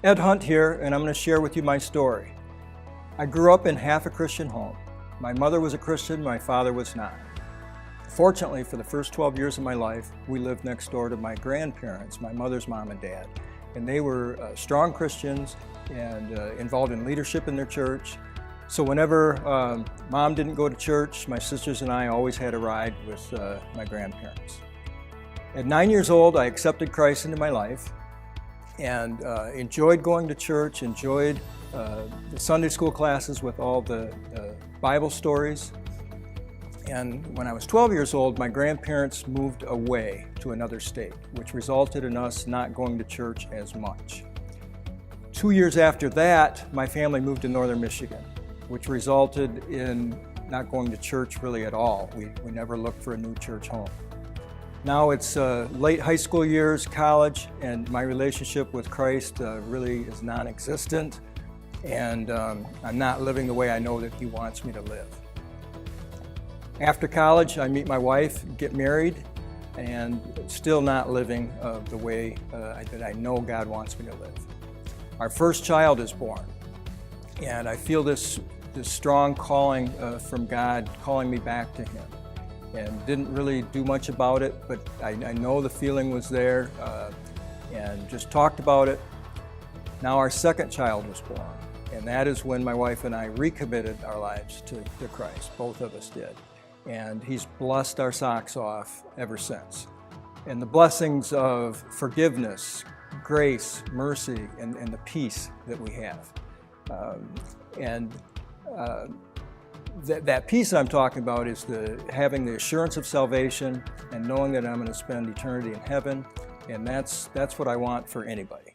Ed Hunt here, and I'm going to share with you my story. I grew up in half a Christian home. My mother was a Christian, my father was not. Fortunately, for the first 12 years of my life, we lived next door to my grandparents, my mother's mom and dad. And they were strong Christians and involved in leadership in their church. So whenever mom didn't go to church, my sisters and I always had a ride with my grandparents. At 9 years old, I accepted Christ into my life and enjoyed going to church, enjoyed the Sunday school classes with all the Bible stories. And when I was 12 years old, my grandparents moved away to another state, which resulted in us not going to church as much. 2 years after that, my family moved to northern Michigan, which resulted in not going to church really at all. We never looked for a new church home. Now it's late high school years, college, and my relationship with Christ really is non-existent, and I'm not living the way I know that He wants me to live. After college, I meet my wife, get married, and still not living the way that I know God wants me to live. Our first child is born, and I feel this strong calling from God, calling me back to Him. And didn't really do much about it, but I know the feeling was there, and just talked about it. Now our second child was born, and that is when my wife and I recommitted our lives to Christ. Both of us did. And He's blessed our socks off ever since. And the blessings of forgiveness, grace, mercy, and the peace that we have. That peace that I'm talking about is having the assurance of salvation and knowing that I'm going to spend eternity in heaven, and that's what I want for anybody.